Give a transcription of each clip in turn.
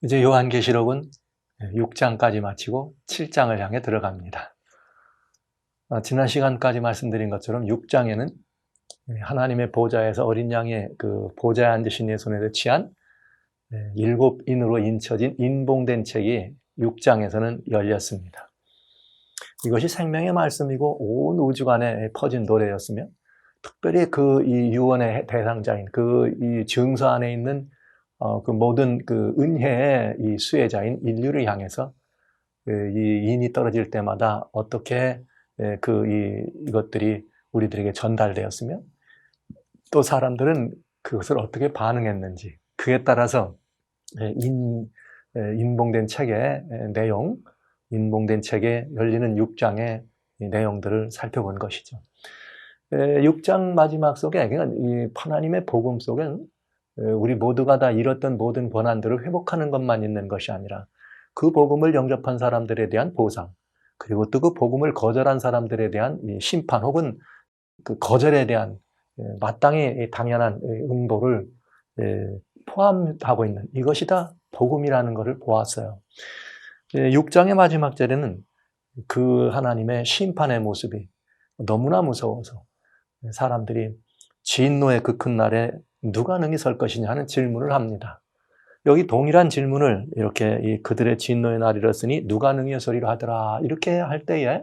이제 요한계시록은 6장까지 마치고 7장을 향해 들어갑니다. 지난 시간까지 말씀드린 것처럼 6장에는 하나님의 보좌에서 어린 양의 그 보좌에 앉으신 예 손에서 취한 7인으로 인쳐진 인봉된 책이 6장에서는 열렸습니다. 이것이 생명의 말씀이고 온 우주간에 퍼진 노래였으며, 특별히 그 이 유언의 대상자인 그 이 증서 안에 있는 그 모든 그 은혜의 이 수혜자인 인류를 향해서 이 인이 떨어질 때마다 어떻게 이것들이 우리들에게 전달되었으며, 또 사람들은 그것을 어떻게 반응했는지, 그에 따라서 인봉된 책의 내용, 인봉된 책에 열리는 6장의 내용들을 살펴본 것이죠. 6장 마지막 속에, 그러니까 이 하나님의 복음 속엔 우리 모두가 다 잃었던 모든 권한들을 회복하는 것만 있는 것이 아니라, 그 복음을 영접한 사람들에 대한 보상, 그리고 또 그 복음을 거절한 사람들에 대한 심판, 혹은 그 거절에 대한 마땅히 당연한 응보를 포함하고 있는, 이것이 다 복음이라는 것을 보았어요. 6장의 마지막 절에는 그 하나님의 심판의 모습이 너무나 무서워서 사람들이 진노의 그 큰 날에 누가 능히 설 것이냐 하는 질문을 합니다. 여기 동일한 질문을 이렇게 그들의 진노의 날이 이르렀으니 누가 능히 서리라 하더라, 이렇게 할 때에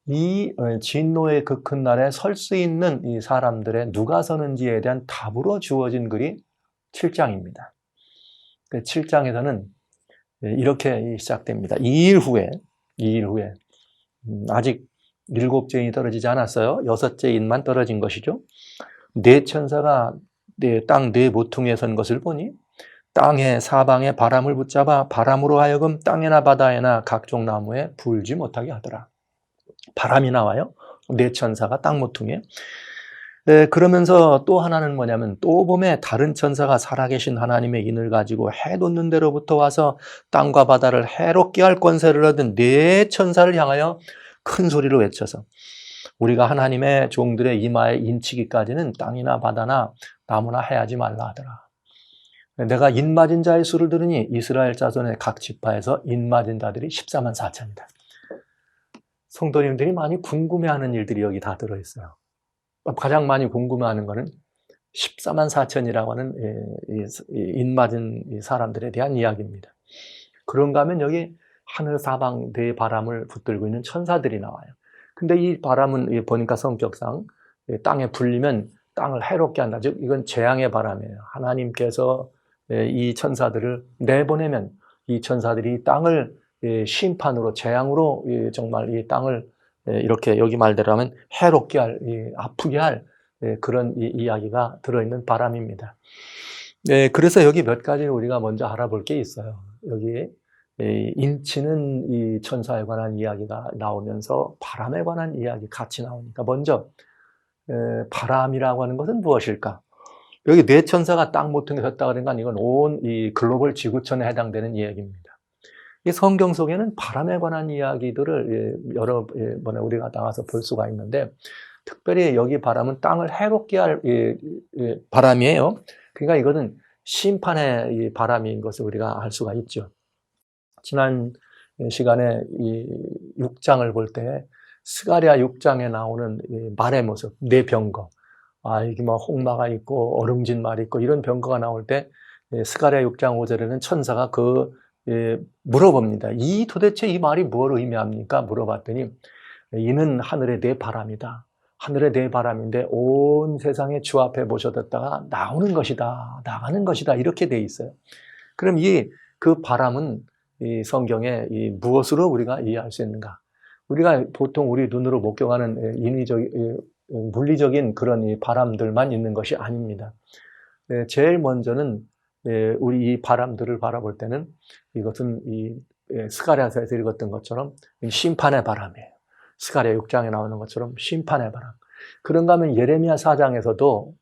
이 진노의 그 큰 날에 설 수 있는 이 사람들의 누가 서는지에 대한 답으로 주어진 글이 7장입니다. 7장에서는 이렇게 시작됩니다. 2일 후에 아직 7째 인이 떨어지지 않았어요. 6째 인만 떨어진 것이죠. 네 천사가 땅 네 모퉁이에 선 것을 보니 땅의 사방에 바람을 붙잡아 바람으로 하여금 땅에나 바다에나 각종 나무에 불지 못하게 하더라. 바람이 나와요. 네 천사가 땅 모퉁이에. 그러면서 또 하나는 뭐냐면, 또 봄에 다른 천사가 살아계신 하나님의 인을 가지고 해 돋는 데로부터 와서 땅과 바다를 해롭게 할 권세를 얻은 네 천사를 향하여 큰 소리로 외쳐서 우리가 하나님의 종들의 이마에 인치기까지는 땅이나 바다나 나무나 해하지 말라 하더라. 내가 인 맞은 자의 수를 들으니 이스라엘 자손의 각 지파에서 인 맞은 자들이 14만 4천이다. 성도님들이 많이 궁금해하는 일들이 여기 다 들어있어요. 가장 많이 궁금해하는 것은 14만 4천이라고 하는 인 맞은 사람들에 대한 이야기입니다. 그런가 하면 여기 하늘 사방 네 바람을 붙들고 있는 천사들이 나와요. 근데 이 바람은 보니까 성격상 땅에 불리면 땅을 해롭게 한다. 즉 이건 재앙의 바람이에요. 하나님께서 이 천사들을 내보내면 이 천사들이 땅을 심판으로, 재앙으로 정말 이 땅을 이렇게 여기 말대로 하면 해롭게 할, 아프게 할 그런 이야기가 들어있는 바람입니다. 그래서 여기 몇 가지를 우리가 먼저 알아볼 게 있어요. 여기 인치는 이 천사에 관한 이야기가 나오면서 바람에 관한 이야기 같이 나오니까, 먼저 바람이라고 하는 것은 무엇일까? 여기 네 천사가 땅 모퉁이에 섰다 그러니까 이건 온 이 글로벌 지구촌에 해당되는 이야기입니다. 이 성경 속에는 바람에 관한 이야기들을 여러 번에 우리가 나와서 볼 수가 있는데, 특별히 여기 바람은 땅을 해롭게 할 바람이에요. 그러니까 이것은 심판의 바람인 것을 우리가 알 수가 있죠. 지난 시간에 이 6장을 볼 때 스가랴 6장에 나오는 말의 모습, 네 병거, 이게 뭐 홍마가 있고 얼음진 말이 있고 이런 병거가 나올 때 스가랴 6장 5절에는 천사가 물어봅니다. 도대체 이 말이 뭘 의미합니까? 물어봤더니 이는 하늘의 네 바람이다. 하늘의 네 바람인데 온 세상의 주 앞에 모셔뒀다가 나오는 것이다, 나가는 것이다, 이렇게 돼 있어요. 그럼 그 바람은 이 성경에 무엇으로 우리가 이해할 수 있는가? 우리가 보통 우리 눈으로 목격하는 물리적인 그런 이 바람들만 있는 것이 아닙니다. 제일 먼저는 우리 이 바람들을 바라볼 때는 이것은 스가랴서에서 읽었던 것처럼 심판의 바람이에요. 스가랴 6장에 나오는 것처럼 심판의 바람. 그런가 하면 예레미야 4장에서도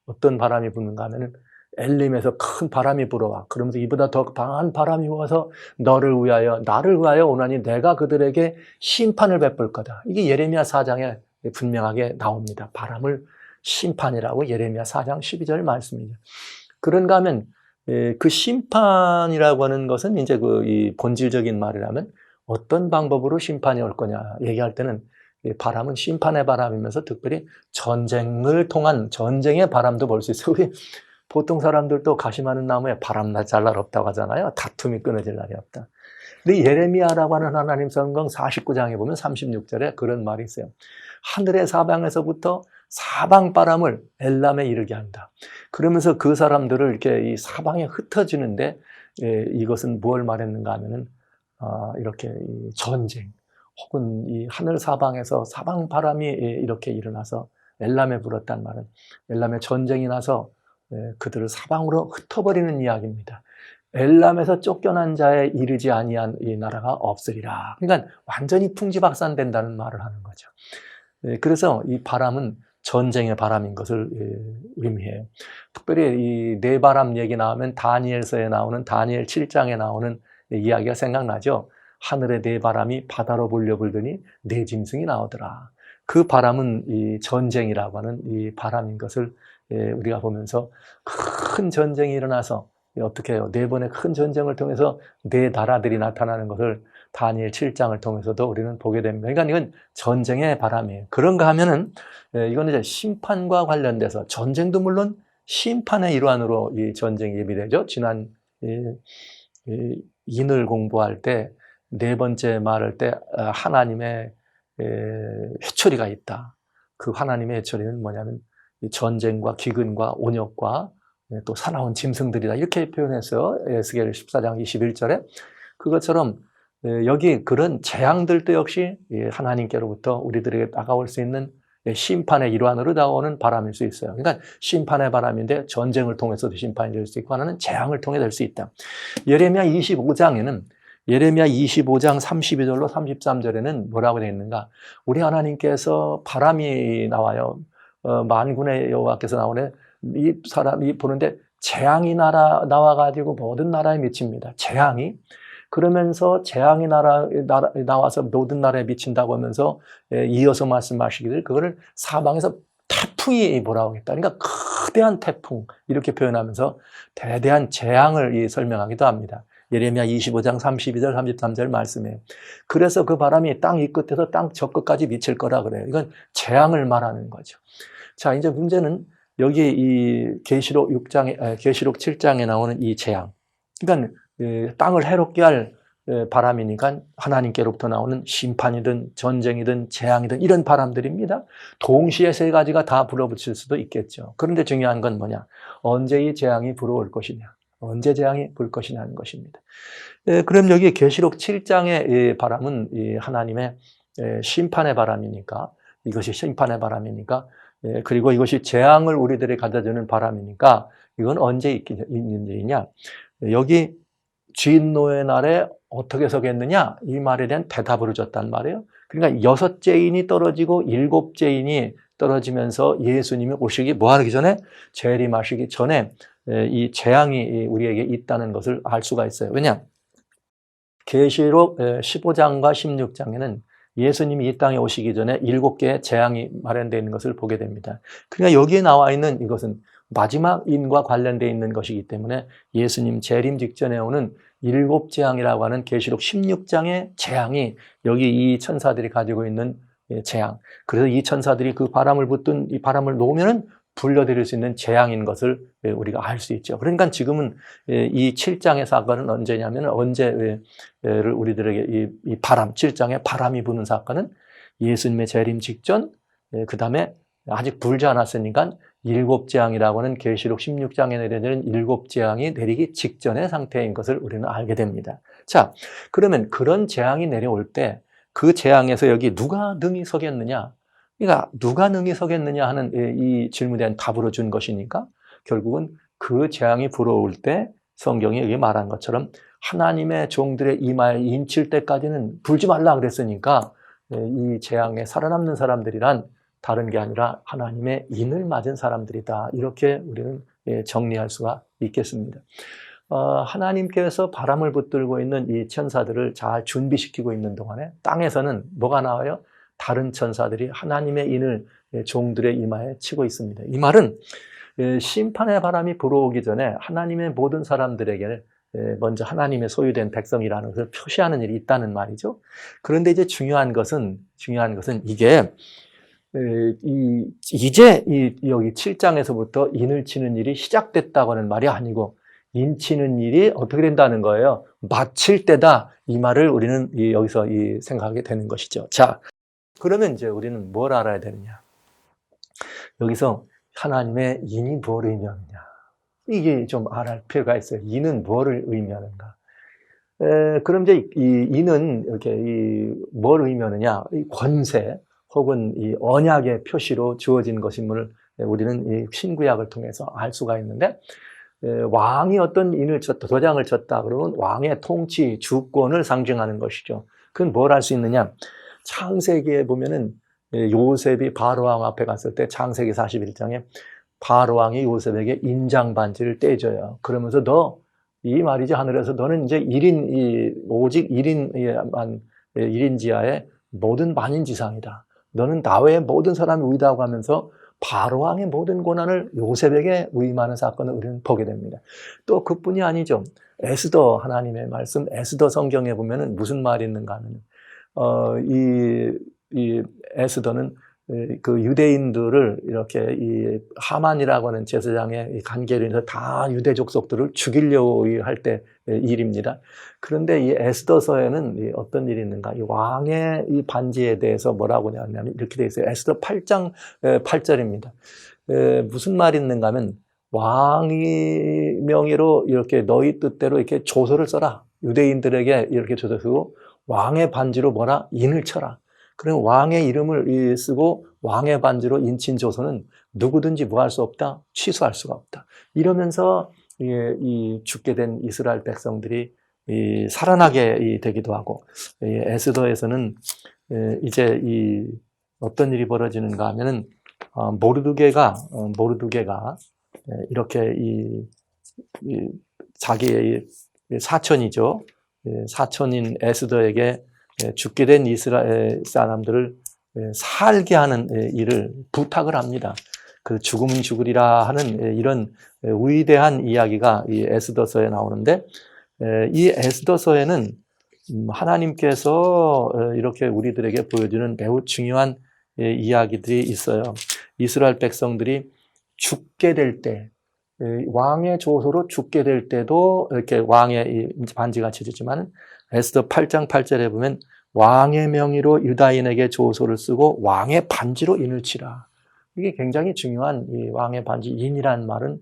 어떤 바람이 부는가 하면은 엘림에서 큰 바람이 불어와. 그러면서 이보다 더 강한 바람이 와서 나를 위하여 오나니 내가 그들에게 심판을 베풀 거다. 이게 예레미야 4장에 분명하게 나옵니다. 바람을 심판이라고 예레미야 4장 12절 말씀이죠. 그런가 하면 그 심판이라고 하는 것은 이제 이 본질적인 말이라면 어떤 방법으로 심판이 올 거냐 얘기할 때는 이 바람은 심판의 바람이면서 특별히 전쟁을 통한 전쟁의 바람도 볼 수 있어요. 우리 보통 사람들도 가시마는 나무에 바람 잘 날 없다고 하잖아요. 다툼이 끊어질 날이 없다. 근데 예레미야라고 하는 하나님 성경 49장에 보면 36절에 그런 말이 있어요. 하늘의 사방에서부터 사방 바람을 엘람에 이르게 한다. 그러면서 그 사람들을 이렇게 이 사방에 흩어지는데 이것은 뭘 말했는가 하면은 이렇게 이 전쟁 혹은 이 하늘 사방에서 사방 바람이 이렇게 일어나서 엘람에 불었단 말은 엘람에 전쟁이 나서 그들을 사방으로 흩어버리는 이야기입니다. 엘람에서 쫓겨난 자에 이르지 아니한 이 나라가 없으리라. 그러니까 완전히 풍지박산된다는 말을 하는 거죠. 그래서 이 바람은 전쟁의 바람인 것을 의미해요. 특별히 이 네바람 얘기 나오면 다니엘서에 나오는 다니엘 7장에 나오는 이야기가 생각나죠. 하늘의 네바람이 바다로 몰려 불더니 네 짐승이 나오더라. 그 바람은 이 전쟁이라고 하는 이 바람인 것을 우리가 보면서 큰 전쟁이 일어나서 어떻게 해요? 네 번의 큰 전쟁을 통해서 네 나라들이 나타나는 것을 다니엘 7장을 통해서도 우리는 보게 됩니다. 그러니까 이건 전쟁의 바람이에요. 그런가 하면은 이거는 이제 심판과 관련돼서 전쟁도 물론 심판의 일환으로 이 전쟁이 예비되죠. 지난 인을 공부할 때 네 번째 말할 때 하나님의 회초리가 있다. 그 하나님의 회초리는 뭐냐면 전쟁과 기근과 온역과 또 사나운 짐승들이다. 이렇게 표현했어요. 에스겔 14장 21절에. 그것처럼 여기 그런 재앙들도 역시 하나님께로부터 우리들에게 다가올 수 있는 심판의 일환으로 다가오는 바람일 수 있어요. 그러니까 심판의 바람인데 전쟁을 통해서도 심판이 될 수 있고 하나는 재앙을 통해 될 수 있다. 예레미야 25장에는 예레미야 25장 32절로 33절에는 뭐라고 되어 있는가? 우리 하나님께서 바람이 나와요. 만군의 여호와께서 나오네. 이 사람이 보는데 재앙이 나와가지고 모든 나라에 미칩니다. 재앙이. 그러면서 재앙이 나와서 모든 나라에 미친다고 하면서 이어서 말씀하시기를 그거를 사방에서 태풍이 몰아오겠다. 그러니까 거대한 태풍 이렇게 표현하면서 대대한 재앙을 설명하기도 합니다. 예레미야 25장 32절 33절 말씀이에요. 그래서 그 바람이 땅 이 끝에서 땅 저 끝까지 미칠 거라 그래요. 이건 재앙을 말하는 거죠. 자, 이제 문제는 여기 이 계시록 7장에 나오는 이 재앙. 그러니까 땅을 해롭게 할 바람이니까 하나님께로부터 나오는 심판이든 전쟁이든 재앙이든 이런 바람들입니다. 동시에 세 가지가 다 불어붙일 수도 있겠죠. 그런데 중요한 건 뭐냐? 언제 이 재앙이 불어올 것이냐? 언제 재앙이 불 것이냐는 것입니다. 그럼 여기 계시록 7장의 바람은 하나님의 심판의 바람이니까 이것이 심판의 바람이니까 그리고 이것이 재앙을 우리들에게 가져주는 바람이니까 이건 언제 있는 일이냐? 여기 진노의 날에 어떻게 서겠느냐? 이 말에 대한 대답을 줬단 말이에요. 그러니까 6째 인이 떨어지고 7째 인이 떨어지면서 예수님이 오시기 뭐하기 전에 재림하시기 전에 이 재앙이 우리에게 있다는 것을 알 수가 있어요. 왜냐? 계시록 15장과 16장에는 예수님이 이 땅에 오시기 전에 7개의 재앙이 마련되어 있는 것을 보게 됩니다. 그러니까 여기에 나와 있는 이것은 마지막 인과 관련되어 있는 것이기 때문에 예수님 재림 직전에 오는 7재앙이라고 하는 계시록 16장의 재앙이 여기 이 천사들이 가지고 있는 재앙. 그래서 이 천사들이 그 바람을 붙든 이 바람을 놓으면은 불러들일 수 있는 재앙인 것을 우리가 알 수 있죠. 그러니까 지금은 이 7장의 사건은 언제냐면 언제를 우리들에게 이 바람, 7장의 바람이 부는 사건은 예수님의 재림 직전, 그 다음에 아직 불지 않았으니까 7재앙이라고 하는 계시록 16장에 내려지는 7재앙이 내리기 직전의 상태인 것을 우리는 알게 됩니다. 자, 그러면 그런 재앙이 내려올 때 그 재앙에서 여기 누가 능히 서겠느냐? 그러니까 누가 능히 서겠느냐 하는 이 질문에 대한 답으로 준 것이니까 결국은 그 재앙이 불어올 때 성경이 여기 말한 것처럼 하나님의 종들의 이마에 인칠 때까지는 불지 말라 그랬으니까 이 재앙에 살아남는 사람들이란 다른 게 아니라 하나님의 인을 맞은 사람들이다. 이렇게 우리는 정리할 수가 있겠습니다. 하나님께서 바람을 붙들고 있는 이 천사들을 잘 준비시키고 있는 동안에 땅에서는 뭐가 나와요? 다른 천사들이 하나님의 인을 종들의 이마에 치고 있습니다. 이 말은 심판의 바람이 불어오기 전에 하나님의 모든 사람들에게 먼저 하나님의 소유된 백성이라는 것을 표시하는 일이 있다는 말이죠. 그런데 이제 중요한 것은 이게 이제 여기 7장에서부터 인을 치는 일이 시작됐다고 하는 말이 아니고 인 치는 일이 어떻게 된다는 거예요. 마칠 때다. 이 말을 우리는 여기서 생각하게 되는 것이죠. 자, 그러면 이제 우리는 뭘 알아야 되느냐. 여기서 하나님의 인이 뭘 의미하느냐. 이게 좀 알아야 필요가 있어요. 인은 뭐를 의미하는가. 그럼 이제 이 인은 이렇게 뭘 의미하느냐. 이 권세 혹은 이 언약의 표시로 주어진 것임을 우리는 이 신구약을 통해서 알 수가 있는데, 왕이 어떤 인을 쳤다, 도장을 쳤다 그러면 왕의 통치, 주권을 상징하는 것이죠. 그건 뭘 알 수 있느냐? 창세기에 보면은 요셉이 바로왕 앞에 갔을 때 창세기 41장에 바로왕이 요셉에게 인장 반지를 떼줘요. 그러면서 이 말이지 하늘에서 너는 이제 오직 1인 지하의 모든 만인지상이다. 너는 나 외의 모든 사람이 의다고 하면서 바로왕의 모든 고난을 요셉에게 위임하는 사건을 우리는 보게 됩니다. 또 그뿐이 아니죠. 에스더 하나님의 말씀, 에스더 성경에 보면은 무슨 말이 있는가 하면, 이 에스더는 그 유대인들을 이렇게 이 하만이라고 하는 제사장의 관계로 인해서 다 유대 족속들을 죽이려고 할 때 일입니다. 그런데 이 에스더서에는 어떤 일이 있는가? 이 왕의 이 반지에 대해서 뭐라고 하냐면 이렇게 되어 있어요. 에스더 8장 8절입니다. 무슨 말이 있는가 하면 왕의 명의로 이렇게 너희 뜻대로 이렇게 조서를 써라. 유대인들에게 이렇게 조서 쓰고 왕의 반지로 인을 쳐라. 그럼 왕의 이름을 쓰고 왕의 반지로 인친 조서는 누구든지 뭐 할 수 없다? 취소할 수가 없다. 이러면서 이 죽게 된 이스라엘 백성들이 살아나게 되기도 하고, 에스더에서는 이제 어떤 일이 벌어지는가 하면은 모르드게가 이렇게 자기의 사촌이죠. 사촌인 에스더에게 죽게 된 이스라엘 사람들을 살게 하는 일을 부탁을 합니다. 그 죽으면 죽으리라 하는 이런 위대한 이야기가 이 에스더서에 나오는데, 이 에스더서에는 하나님께서 이렇게 우리들에게 보여주는 매우 중요한 이야기들이 있어요. 이스라엘 백성들이 죽게 될 때, 왕의 조소로 죽게 될 때도 이렇게 왕의 반지가 쳐지지만 에스더 8장 8절에 보면 왕의 명의로 유다인에게 조소를 쓰고 왕의 반지로 인을 치라. 이게 굉장히 중요한 이 왕의 반지, 인이라는 말은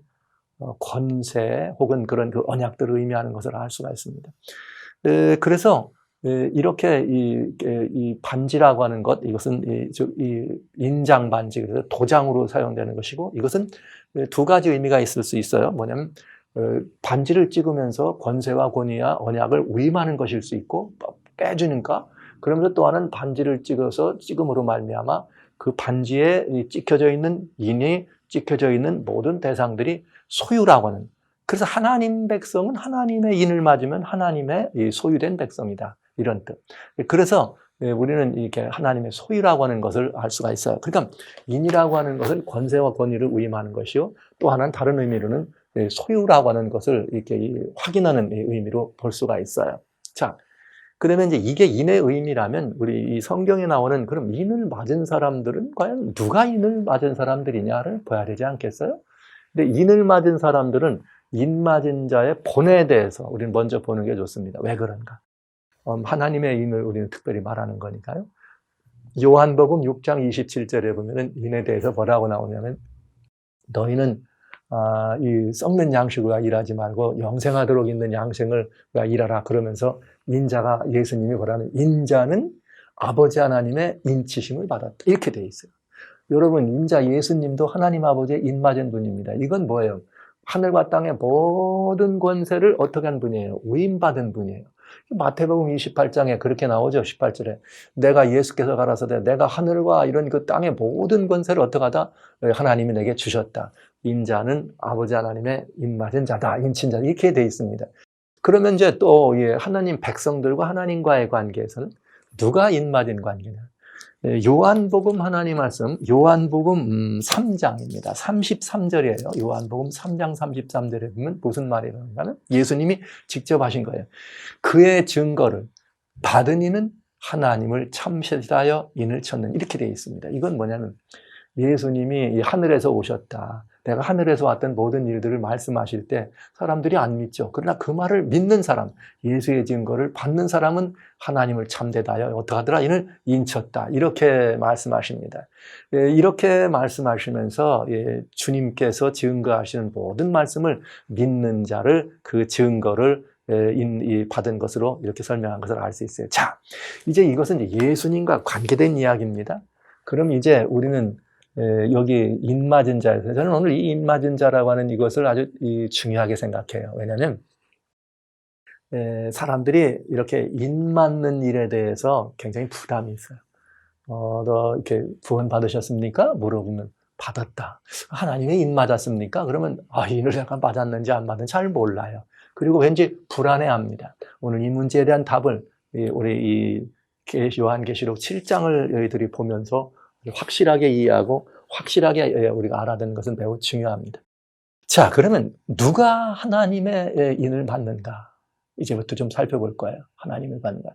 권세 혹은 그런 그 언약들을 의미하는 것을 알 수가 있습니다. 그래서 이렇게 이 반지라고 하는 것, 이것은 이 인장 반지, 그래서 도장으로 사용되는 것이고, 이것은 두 가지 의미가 있을 수 있어요. 뭐냐면 반지를 찍으면서 권세와 권위와 언약을 위임하는 것일 수 있고, 빼주니까. 그러면서 또 하나는 반지를 찍음으로 말미암아 그 반지에 찍혀져 있는 인이 찍혀져 있는 모든 대상들이 소유라고 하는. 그래서 하나님 백성은 하나님의 인을 맞으면 하나님의 소유된 백성이다. 이런 뜻. 그래서 우리는 이렇게 하나님의 소유라고 하는 것을 알 수가 있어요. 그러니까 인이라고 하는 것은 권세와 권위를 위임하는 것이요. 또 하나는 다른 의미로는 소유라고 하는 것을 이렇게 확인하는 의미로 볼 수가 있어요. 자, 그러면 이제 이게 인의 의미라면 우리 이 성경에 나오는 그럼 인을 맞은 사람들은 과연 누가 인을 맞은 사람들이냐를 봐야 되지 않겠어요? 근데 인을 맞은 사람들은 인 맞은 자의 본에 대해서 우리는 먼저 보는 게 좋습니다. 왜 그런가? 하나님의 인을 우리는 특별히 말하는 거니까요. 요한복음 6장 27절에 보면은 인에 대해서 뭐라고 나오냐면 너희는 이 썩는 양식으로 일하지 말고 영생하도록 있는 양생을 일하라. 그러면서 인자가 예수님이 뭐라는 인자는 아버지 하나님의 인치심을 받았다. 이렇게 돼 있어요. 여러분 인자 예수님도 하나님 아버지의 인 맞은 분입니다. 이건 뭐예요? 하늘과 땅의 모든 권세를 어떻게 한 분이에요? 위임받은 분이에요. 마태복음 28장에 그렇게 나오죠. 18절에 내가 예수께서 가라사대 내가 하늘과 이런 그 땅의 모든 권세를 어떻게 하다? 하나님이 내게 주셨다. 인자는 아버지 하나님의 인맞은 자다. 인친 자다. 이렇게 돼 있습니다. 그러면 이제 또 하나님 백성들과 하나님과의 관계에서는 누가 인맞은 관계냐? 요한복음 하나님 말씀, 요한복음 3장입니다. 33절이에요. 요한복음 3장 33절에 보면 무슨 말이 나오냐면 예수님이 직접 하신 거예요. 그의 증거를 받은 이는 하나님을 참신하여 인을 쳤는, 이렇게 되어 있습니다. 이건 뭐냐면 예수님이 하늘에서 오셨다, 내가 하늘에서 왔던 모든 일들을 말씀하실 때 사람들이 안 믿죠. 그러나 그 말을 믿는 사람, 예수의 증거를 받는 사람은 하나님을 참되다여 어떡하더라, 이는 인쳤다, 이렇게 말씀하십니다. 이렇게 말씀하시면서 주님께서 증거하시는 모든 말씀을 믿는 자를, 그 증거를 받은 것으로 이렇게 설명한 것을 알 수 있어요. 자, 이제 이것은 예수님과 관계된 이야기입니다. 그럼 이제 우리는 여기 인맞은 자에서, 저는 오늘 이 인맞은 자라고 하는 이것을 아주 중요하게 생각해요. 왜냐하면 사람들이 이렇게 인맞는 일에 대해서 굉장히 부담이 있어요. 너 이렇게 구원 받으셨습니까? 물어보면 받았다. 하나님의 인 맞았습니까? 그러면 인을 약간 받았는지 안 받았는지 잘 몰라요. 그리고 왠지 불안해합니다. 오늘 이 문제에 대한 답을 우리 요한계시록 7장을 너희들이 보면서 확실하게 이해하고 확실하게 우리가 알아듣는 것은 매우 중요합니다. 자, 그러면 누가 하나님의 인을 받는가? 이제부터 좀 살펴볼 거예요. 하나님을 받는가?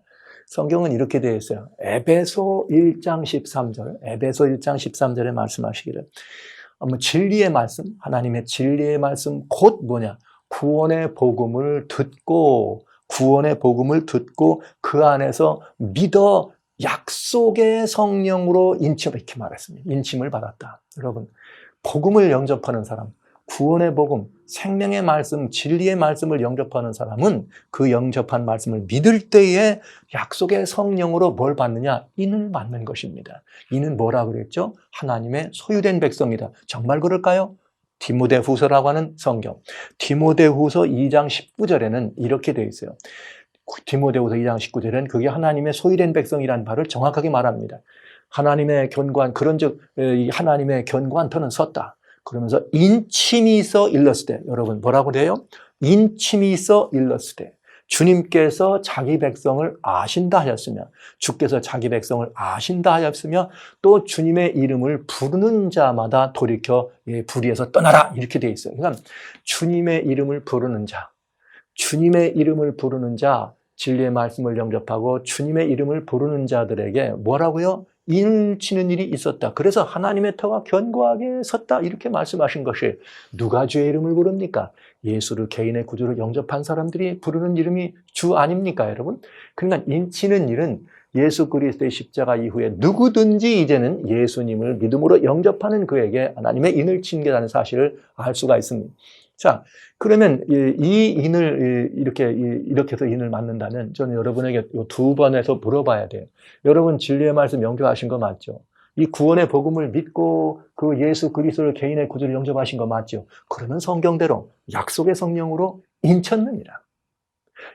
성경은 이렇게 되어 있어요. 에베소 1장 13절, 에베소 1장 13절에 말씀하시기를, 진리의 말씀, 하나님의 진리의 말씀, 곧 뭐냐? 구원의 복음을 듣고 그 안에서 믿어 약속의 성령으로 이렇게 말했습니다. 인침을 받았다. 여러분, 복음을 영접하는 사람, 구원의 복음, 생명의 말씀, 진리의 말씀을 영접하는 사람은 그 영접한 말씀을 믿을 때에 약속의 성령으로 뭘 받느냐? 인을 받는 것입니다. 이는 뭐라 그랬죠? 하나님의 소유된 백성이다. 정말 그럴까요? 디모데후서라고 하는 성경, 디모데후서 2장 19절에는 이렇게 되어 있어요. 디모데후서 2장 19절에는 그게 하나님의 소유된 백성이라는 바를 정확하게 말합니다. 하나님의 견고한, 그런즉 하나님의 견고한 터는 섰다. 그러면서 인침이 있어 일렀을 때, 여러분 뭐라고 돼요? 인침이 있어 일렀을 때, 주님께서 자기 백성을 아신다 하였으며, 주께서 자기 백성을 아신다 하였으며, 또 주님의 이름을 부르는 자마다 돌이켜 불의에서 떠나라, 이렇게 돼 있어요. 그러니까 주님의 이름을 부르는 자, 진리의 말씀을 영접하고 주님의 이름을 부르는 자들에게 뭐라고요? 인을 치는 일이 있었다. 그래서 하나님의 터가 견고하게 섰다, 이렇게 말씀하신 것이, 누가 주의 이름을 부릅니까? 예수를 개인의 구주로 영접한 사람들이 부르는 이름이 주 아닙니까, 여러분? 그러니까 인치는 일은 예수 그리스도의 십자가 이후에 누구든지 이제는 예수님을 믿음으로 영접하는 그에게 하나님의 인을 친다는 사실을 알 수가 있습니다. 자, 그러면 이 인을 이렇게 해서 인을 맞는다면 저는 여러분에게 두 번에서 물어봐야 돼요. 여러분 진리의 말씀 영접하신 거 맞죠? 이 구원의 복음을 믿고 그 예수 그리스도를 개인의 구주로 영접하신 거 맞죠? 그러면 성경대로 약속의 성령으로 인쳤느니라.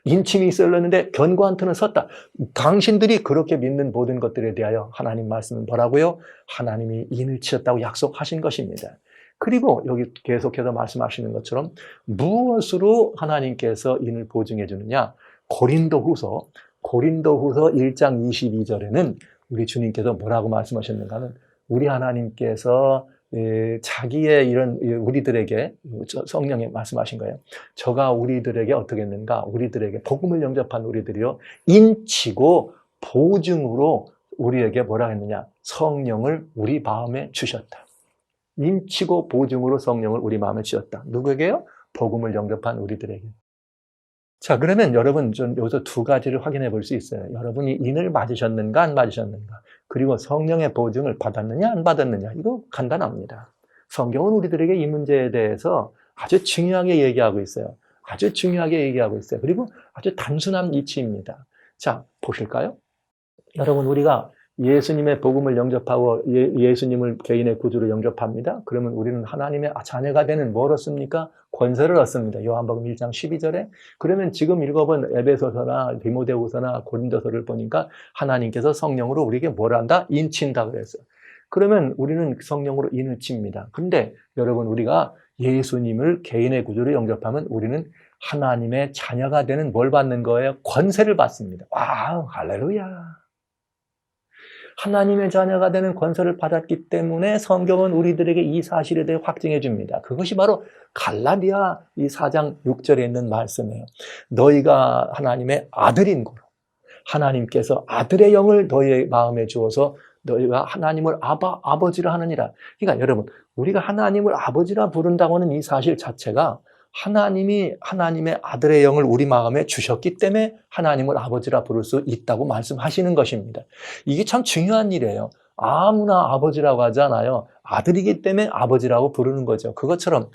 인침이 있었는데 견고한 터는 섰다. 당신들이 그렇게 믿는 모든 것들에 대하여 하나님 말씀은 뭐라고요? 하나님이 인을 치셨다고 약속하신 것입니다. 그리고 여기 계속해서 말씀하시는 것처럼 무엇으로 하나님께서 인을 보증해 주느냐? 고린도후서 1장 22절에는 우리 주님께서 뭐라고 말씀하셨는가 하면, 우리 하나님께서 자기의 이런 우리들에게 성령에 말씀하신 거예요. 저가 우리들에게 어떻게 했는가? 우리들에게 복음을 영접한 우리들이요, 인치고 보증으로 우리에게 뭐라 했느냐? 성령을 우리 마음에 주셨다. 인치고 보증으로 성령을 우리 마음에 주셨다. 누구에게요? 복음을 영접한 우리들에게. 자, 그러면 여러분 좀 여기서 두 가지를 확인해 볼 수 있어요. 여러분이 인을 맞으셨는가 안 맞으셨는가, 그리고 성령의 보증을 받았느냐 안 받았느냐, 이거 간단합니다. 성경은 우리들에게 이 문제에 대해서 아주 중요하게 얘기하고 있어요. 그리고 아주 단순한 이치입니다. 자, 보실까요? 여러분, 우리가 예수님의 복음을 영접하고 예수님을 개인의 구주로 영접합니다. 그러면 우리는 하나님의 자녀가 되는 뭘 얻습니까? 권세를 얻습니다. 요한복음 1장 12절에. 그러면 지금 읽어본 에베소서나 디모데후서나 고린도서를 보니까 하나님께서 성령으로 우리에게 뭘 한다? 인친다 그랬어요. 그러면 우리는 성령으로 인을 칩니다. 근데 여러분, 우리가 예수님을 개인의 구주로 영접하면 우리는 하나님의 자녀가 되는 뭘 받는 거예요? 권세를 받습니다. 와우, 할렐루야. 하나님의 자녀가 되는 권세를 받았기 때문에 성경은 우리들에게 이 사실에 대해 확증해 줍니다. 그것이 바로 갈라디아 이 4장 6절에 있는 말씀이에요. 너희가 하나님의 아들인 거로 하나님께서 아들의 영을 너희의 마음에 주어서 너희가 하나님을 아버지라 하느니라. 그러니까 여러분, 우리가 하나님을 아버지라 부른다고 하는 이 사실 자체가 하나님이 하나님의 아들의 영을 우리 마음에 주셨기 때문에 하나님을 아버지라 부를 수 있다고 말씀하시는 것입니다. 이게 참 중요한 일이에요. 아무나 아버지라고 하잖아요. 아들이기 때문에 아버지라고 부르는 거죠. 그것처럼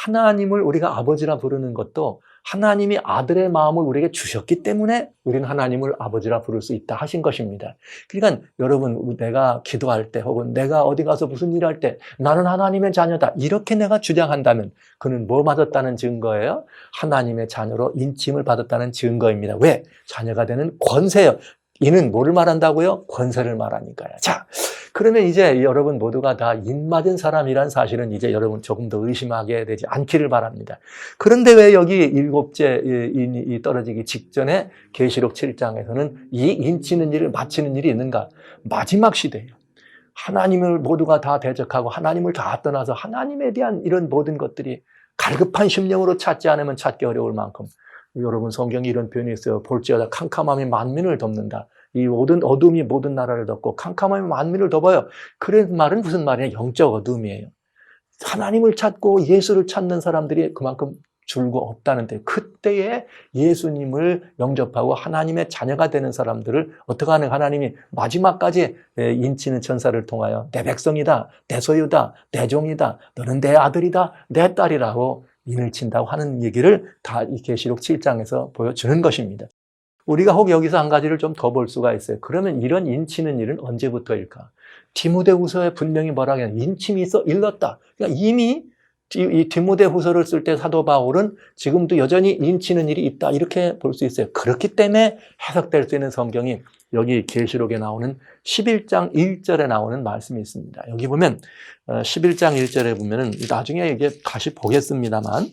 하나님을 우리가 아버지라 부르는 것도 하나님이 아들의 마음을 우리에게 주셨기 때문에 우리는 하나님을 아버지라 부를 수 있다 하신 것입니다. 그러니까 여러분, 내가 기도할 때 혹은 내가 어디 가서 무슨 일을 할 때 나는 하나님의 자녀다 이렇게 내가 주장한다면 그는 뭐 받았다는 증거예요? 하나님의 자녀로 인침을 받았다는 증거입니다. 왜? 자녀가 되는 권세예요. 이는 뭐를 말한다고요? 권세를 말하니까요. 자, 그러면 이제 여러분 모두가 다 인맞은 사람이란 사실은 이제 여러분 조금 더 의심하게 되지 않기를 바랍니다. 그런데 왜 여기 7째 인이 떨어지기 직전에 계시록 7장에서는 이 인치는 일을 마치는 일이 있는가? 마지막 시대예요. 하나님을 모두가 다 대적하고 하나님을 다 떠나서 하나님에 대한 이런 모든 것들이 갈급한 심령으로 찾지 않으면 찾기 어려울 만큼 여러분 성경에 이런 표현이 있어요. 볼지어다 캄캄함이 만민을 덮는다. 이 모든 어둠이 모든 나라를 덮고 캄캄함이 만민을 덮어요. 그런 말은 무슨 말이냐? 영적 어둠이에요. 하나님을 찾고 예수를 찾는 사람들이 그만큼 줄고 없다는데 그때에 예수님을 영접하고 하나님의 자녀가 되는 사람들을 어떻게 하는 하나님이 마지막까지 인치는 천사를 통하여 내 백성이다, 내 소유다, 내 종이다, 너는 내 아들이다, 내 딸이라고 인을 친다고 하는 얘기를 다 이 계시록 7장에서 보여주는 것입니다. 우리가 혹 여기서 한 가지를 좀 더 볼 수가 있어요. 그러면 이런 인치는 일은 언제부터일까? 디모데후서에 분명히 뭐라고 하냐? 인침이 있어 일렀다. 그러니까 이미 이 디모데후서를 쓸 때 사도 바울은 지금도 여전히 인치는 일이 있다 이렇게 볼 수 있어요. 그렇기 때문에 해석될 수 있는 성경이 여기 계시록에 나오는 11장 1절에 나오는 말씀이 있습니다. 여기 보면 11장 1절에 보면은 나중에 이게 다시 보겠습니다만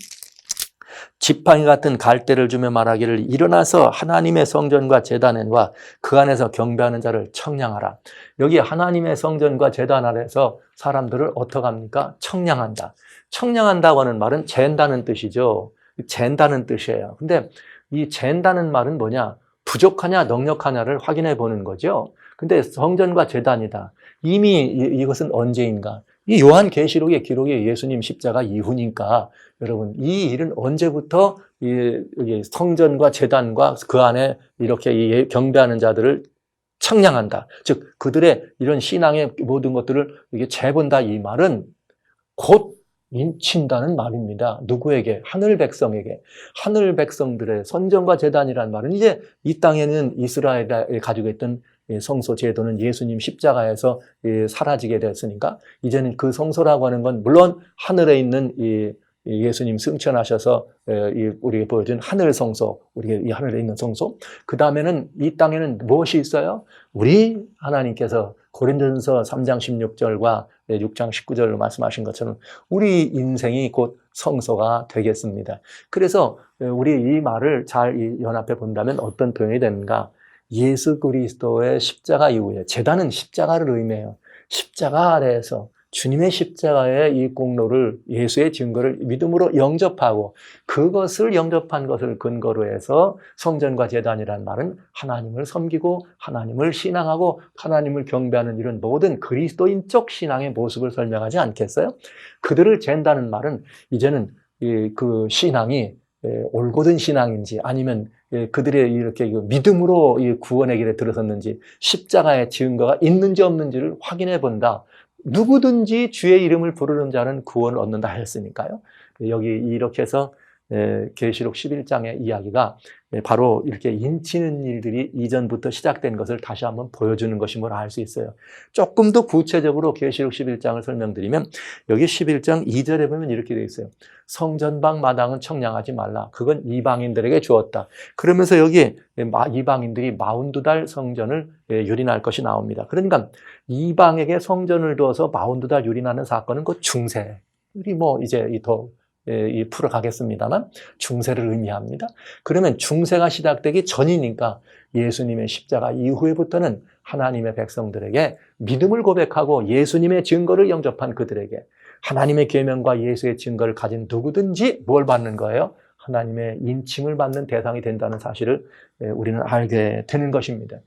지팡이 같은 갈대를 주며 말하기를 일어나서 하나님의 성전과 제단과 그 안에서 경배하는 자를 청량하라. 여기 하나님의 성전과 제단 안에서 사람들을 어떻게 합니까? 청량한다. 청량한다고 하는 말은 잰다는 뜻이죠. 잰다는 뜻이에요. 근데 이 잰다는 말은 뭐냐? 부족하냐 넉넉하냐를 확인해 보는 거죠. 근데 성전과 제단이다. 이미 이것은 언제인가? 이 요한계시록의 기록이 예수님 십자가 이후니까 여러분 이 일은 언제부터 이 성전과 제단과 그 안에 이렇게 경배하는 자들을 청량한다. 즉 그들의 이런 신앙의 모든 것들을 이게 재본다 이 말은 곧 인친다는 말입니다. 누구에게? 하늘 백성에게. 하늘 백성들의 선전과 제단이라는 말은 이제 이 땅에는 이스라엘이 가지고 있던 성소 제도는 예수님 십자가에서 사라지게 됐으니까 이제는 그 성소라고 하는 건 물론 하늘에 있는 이 예수님 승천하셔서 우리에게 보여준 하늘 성소, 우리가 이 하늘에 있는 성소. 그 다음에는 이 땅에는 무엇이 있어요? 우리 하나님께서 고린도전서 3장 16절과 6장 19절로 말씀하신 것처럼 우리 인생이 곧 성소가 되겠습니다. 그래서 우리 이 말을 잘 연합해 본다면 어떤 표현이 되는가? 예수 그리스도의 십자가 이후에 제단은 십자가를 의미해요. 십자가 아래에서 주님의 십자가의 이 공로를 예수의 증거를 믿음으로 영접하고 그것을 영접한 것을 근거로 해서 성전과 제단이라는 말은 하나님을 섬기고 하나님을 신앙하고 하나님을 경배하는 이런 모든 그리스도인적 신앙의 모습을 설명하지 않겠어요? 그들을 잰다는 말은 이제는 그 신앙이 올곧은 신앙인지 아니면 그들의 이렇게 믿음으로 구원의 길에 들어섰는지 십자가의 증거가 있는지 없는지를 확인해 본다. 누구든지 주의 이름을 부르는 자는 구원을 얻는다 했으니까요. 여기 이렇게 해서 계시록 11장의 이야기가 바로 이렇게 인치는 일들이 이전부터 시작된 것을 다시 한번 보여주는 것임을 알 수 있어요. 조금 더 구체적으로 계시록 11장을 설명드리면 여기 11장 2절에 보면 이렇게 되어 있어요. 성전방 마당은 청량하지 말라. 그건 이방인들에게 주었다. 그러면서 여기 이방인들이 42달 성전을 유린할 것이 나옵니다. 그러니까 이방에게 성전을 두어서 42달 유린하는 사건은 그 중세. 우리 이제 더 풀어가겠습니다만 중세를 의미합니다. 그러면 중세가 시작되기 전이니까 예수님의 십자가 이후에부터는 하나님의 백성들에게 믿음을 고백하고 예수님의 증거를 영접한 그들에게 하나님의 계명과 예수의 증거를 가진 누구든지 뭘 받는 거예요? 하나님의 인침을 받는 대상이 된다는 사실을 우리는 알게 되는 것입니다.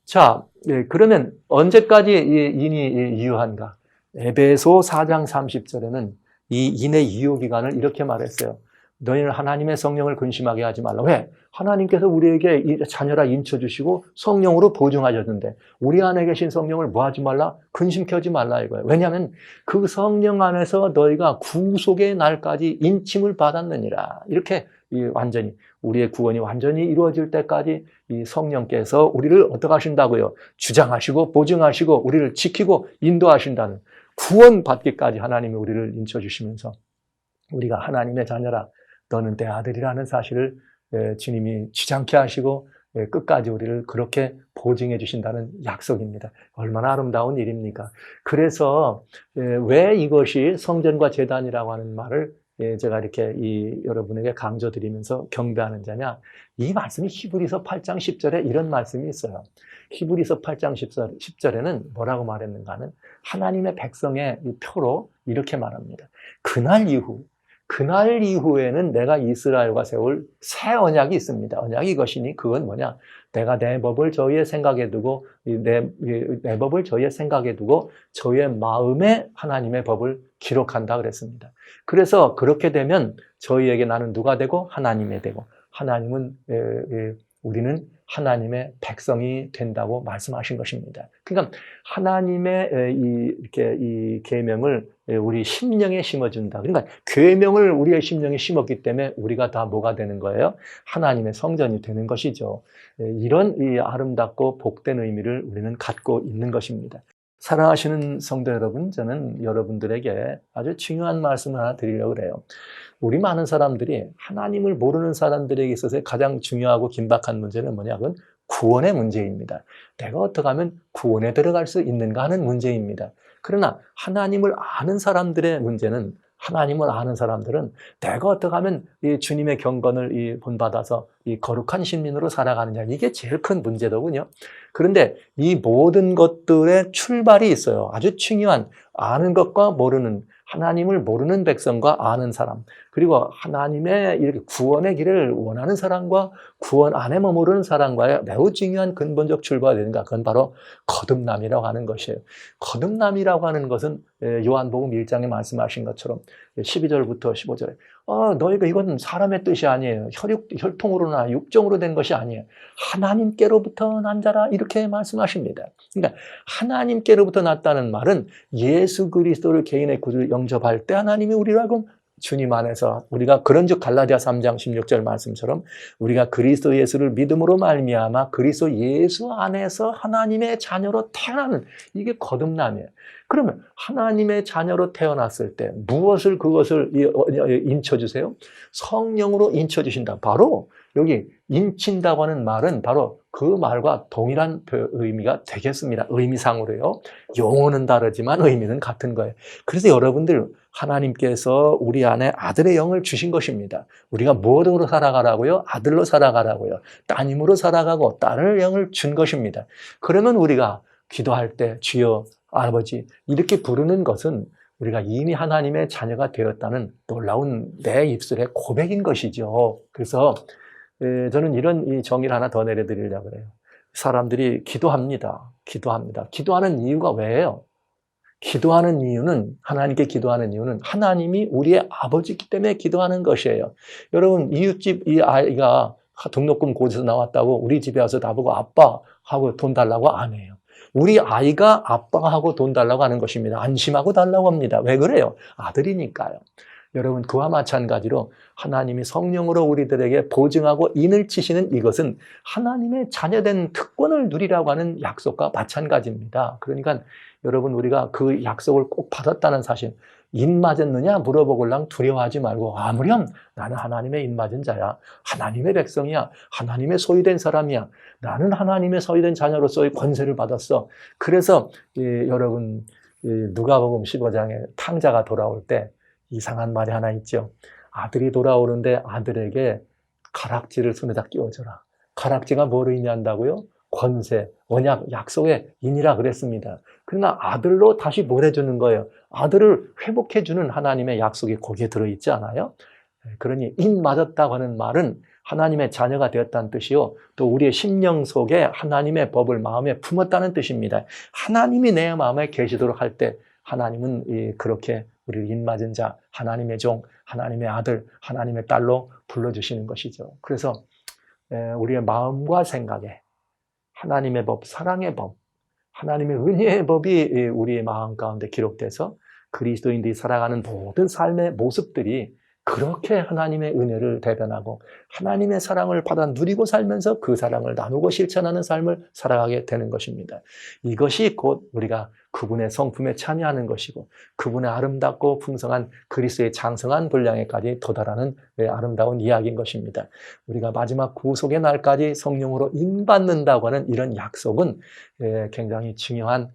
자, 그러면 언제까지 이 인이 유효한가? 에베소 4장 30절에는 이 인의 유효기간을 이렇게 말했어요. 너희는 하나님의 성령을 근심하게 하지 말라. 왜? 하나님께서 우리에게 자녀라 인쳐주시고 성령으로 보증하셨는데 우리 안에 계신 성령을 뭐 하지 말라? 근심케 하지 말라 이거예요. 왜냐하면 그 성령 안에서 너희가 구속의 날까지 인침을 받았느니라. 이렇게 완전히 우리의 구원이 완전히 이루어질 때까지 이 성령께서 우리를 어떻게 하신다고요? 주장하시고 보증하시고 우리를 지키고 인도하신다는 구원받기까지 하나님이 우리를 인쳐주시면서 우리가 하나님의 자녀라 너는 내 아들이라는 사실을 주님이 주장케 하시고 끝까지 우리를 그렇게 보증해 주신다는 약속입니다. 얼마나 아름다운 일입니까? 그래서 왜 이것이 성전과 제단이라고 하는 말을 제가 이렇게 여러분에게 강조드리면서 경배하는 자냐? 이 말씀이 히브리서 8장 10절에 이런 말씀이 있어요. 히브리서 8장 10절에는 뭐라고 말했는가 하면 하나님의 백성의 표로 이렇게 말합니다. 그날 이후에는 내가 이스라엘과 세울 새 언약이 있습니다. 언약이 이것이니 그건 뭐냐? 내가 내 법을 저희의 생각에 두고 내 법을 저희의 생각에 두고 저희의 마음에 하나님의 법을 기록한다 그랬습니다. 그래서 그렇게 되면 저희에게 나는 누가 되고 하나님이 되고 하나님은 우리는 하나님의 백성이 된다고 말씀하신 것입니다. 그러니까 하나님의 이 계명을 우리 심령에 심어준다. 그러니까 계명을 우리의 심령에 심었기 때문에 우리가 다 뭐가 되는 거예요? 하나님의 성전이 되는 것이죠. 이런 이 아름답고 복된 의미를 우리는 갖고 있는 것입니다. 사랑하시는 성도 여러분, 저는 여러분들에게 아주 중요한 말씀을 하나 드리려고 그래요. 우리 많은 사람들이 하나님을 모르는 사람들에게 있어서 가장 중요하고 긴박한 문제는 뭐냐? 그건 구원의 문제입니다. 내가 어떻게 하면 구원에 들어갈 수 있는가 하는 문제입니다. 그러나 하나님을 아는 사람들의 문제는 하나님을 아는 사람들은 내가 어떻게 하면 이 주님의 경건을 본받아서 이 거룩한 신민으로 살아가느냐, 이게 제일 큰 문제더군요. 그런데 이 모든 것들의 출발이 있어요. 아주 중요한 아는 것과 모르는, 하나님을 모르는 백성과 아는 사람, 그리고 하나님의 이렇게 구원의 길을 원하는 사람과 구원 안에 머무르는 사람과의 매우 중요한 근본적 출발이 되는가? 그건 바로 거듭남이라고 하는 것이에요. 거듭남이라고 하는 것은 요한복음 1장에 말씀하신 것처럼 12절부터 15절에 너희가 이건 사람의 뜻이 아니에요. 혈통으로나 육정으로 된 것이 아니에요. 하나님께로부터 난 자라, 이렇게 말씀하십니다. 그러니까 하나님께로부터 났다는 말은 예수 그리스도를 개인의 구주로 영접할 때 하나님이 우리라고 주님 안에서 우리가 그런즉 갈라디아 3장 16절 말씀처럼 우리가 그리스도 예수를 믿음으로 말미암아 그리스도 예수 안에서 하나님의 자녀로 태어나는, 이게 거듭남이에요. 그러면 하나님의 자녀로 태어났을 때 그것을 인쳐주세요? 성령으로 인쳐주신다. 바로 여기 인친다고 하는 말은 바로 그 말과 동일한 의미가 되겠습니다. 의미상으로요. 용어는 다르지만 의미는 같은 거예요. 그래서 여러분들, 하나님께서 우리 안에 아들의 영을 주신 것입니다. 우리가 무엇으로 살아가라고요? 아들로 살아가라고요. 따님으로 살아가고 딸의 영을 준 것입니다. 그러면 우리가 기도할 때 주여 아버지 이렇게 부르는 것은 우리가 이미 하나님의 자녀가 되었다는 놀라운 내 입술의 고백인 것이죠. 그래서 저는 이런 정의를 하나 더 내려드리려고 해요. 사람들이 기도합니다. 기도하는 이유가 왜예요? 기도하는 이유는, 하나님께 기도하는 이유는 하나님이 우리의 아버지이기 때문에 기도하는 것이에요. 여러분, 이웃집 이 아이가 등록금 고지서 나왔다고 우리 집에 와서 나보고 아빠 하고 돈 달라고 안 해요. 우리 아이가 아빠하고 돈 달라고 하는 것입니다. 안심하고 달라고 합니다. 왜 그래요? 아들이니까요. 여러분, 그와 마찬가지로 하나님이 성령으로 우리들에게 보증하고 인을 치시는 이것은 하나님의 자녀된 특권을 누리라고 하는 약속과 마찬가지입니다. 그러니까 여러분, 우리가 그 약속을 꼭 받았다는 사실, 인 맞았느냐 물어보걸랑 두려워하지 말고, 아무렴 나는 하나님의 인 맞은 자야, 하나님의 백성이야, 하나님의 소유된 사람이야, 나는 하나님의 소유된 자녀로서의 권세를 받았어. 그래서 여러분, 누가복음 15장에 탕자가 돌아올 때 이상한 말이 하나 있죠. 아들이 돌아오는데 아들에게 가락지를 손에다 끼워줘라. 가락지가 뭐를 의미한다고요? 권세, 언약, 약속의 인이라 그랬습니다. 그러나 아들로 다시 보내주는 거예요. 아들을 회복해주는 하나님의 약속이 거기에 들어있지 않아요? 그러니 인 맞았다고 하는 말은 하나님의 자녀가 되었다는 뜻이요. 또 우리의 심령 속에 하나님의 법을 마음에 품었다는 뜻입니다. 하나님이 내 마음에 계시도록 할 때 하나님은 그렇게 우리를 인 맞은 자, 하나님의 종, 하나님의 아들, 하나님의 딸로 불러주시는 것이죠. 그래서 우리의 마음과 생각에 하나님의 법, 사랑의 법, 하나님의 은혜의 법이 우리의 마음 가운데 기록돼서 그리스도인들이 살아가는 모든 삶의 모습들이 그렇게 하나님의 은혜를 대변하고 하나님의 사랑을 받아 누리고 살면서 그 사랑을 나누고 실천하는 삶을 살아가게 되는 것입니다. 이것이 곧 우리가 그분의 성품에 참여하는 것이고 그분의 아름답고 풍성한 그리스도의 장성한 분량에까지 도달하는 아름다운 이야기인 것입니다. 우리가 마지막 구속의 날까지 성령으로 인받는다고 하는 이런 약속은 굉장히 중요한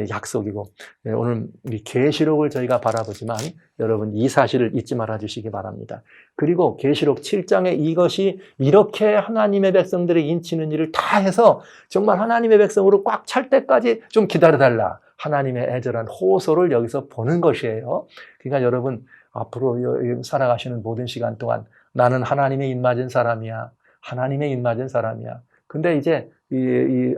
약속이고 오늘 우리 계시록을 저희가 바라보지만 여러분 이 사실을 잊지 말아 주시기 바랍니다. 그리고 계시록 7장에 이것이 이렇게 하나님의 백성들의 인치는 일을 다 해서 정말 하나님의 백성으로 꽉 찰 때까지 좀 기다려달라. 하나님의 애절한 호소를 여기서 보는 것이에요. 그러니까 여러분 앞으로 살아가시는 모든 시간 동안 나는 하나님의 입맞은 사람이야. 하나님의 입맞은 사람이야. 근데 이제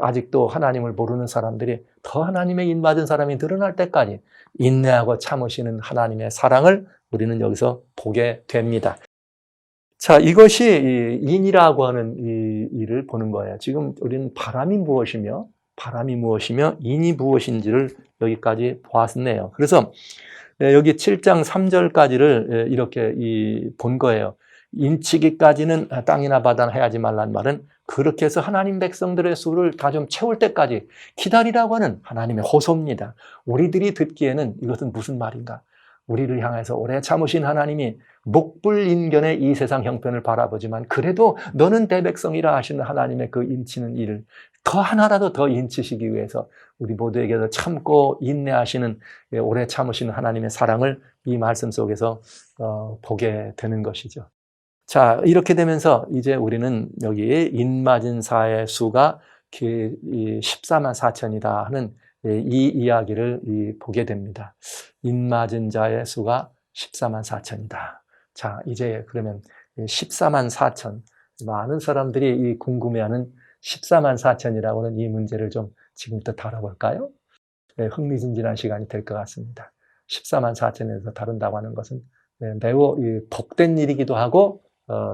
아직도 하나님을 모르는 사람들이 더 하나님의 입맞은 사람이 드러날 때까지 인내하고 참으시는 하나님의 사랑을 우리는 여기서 보게 됩니다. 자, 이것이 인이라고 하는 이 일을 보는 거예요. 지금 우리는 바람이 무엇이며 인이 무엇인지를 여기까지 보았네요. 그래서 여기 7장 3절까지를 이렇게 본 거예요. 인치기까지는 땅이나 바다나 해하지 말란 말은 그렇게 해서 하나님 백성들의 수를 다 좀 채울 때까지 기다리라고 하는 하나님의 호소입니다. 우리들이 듣기에는 이것은 무슨 말인가? 우리를 향해서 오래 참으신 하나님이 목불인견의 이 세상 형편을 바라보지만 그래도 너는 내 백성이라 하시는 하나님의 그 인치는 일을 더 하나라도 더 인치시기 위해서 우리 모두에게도 참고 인내하시는 오래 참으시는 하나님의 사랑을 이 말씀 속에서 보게 되는 것이죠. 자, 이렇게 되면서 이제 우리는 여기 인맞은 자의 수가 14만 4천이다 하는 이 이야기를 보게 됩니다. 인맞은 자의 수가 14만 4천이다. 자, 이제 그러면 14만 4천, 많은 사람들이 궁금해하는 14만 4천이라고 하는 이 문제를 좀 지금부터 다뤄볼까요? 흥미진진한 시간이 될 것 같습니다. 14만 4천에서 다룬다고 하는 것은 매우 복된 일이기도 하고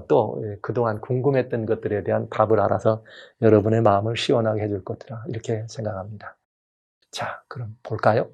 또 그동안 궁금했던 것들에 대한 답을 알아서 여러분의 마음을 시원하게 해줄 것이라 이렇게 생각합니다. 자, 그럼 볼까요?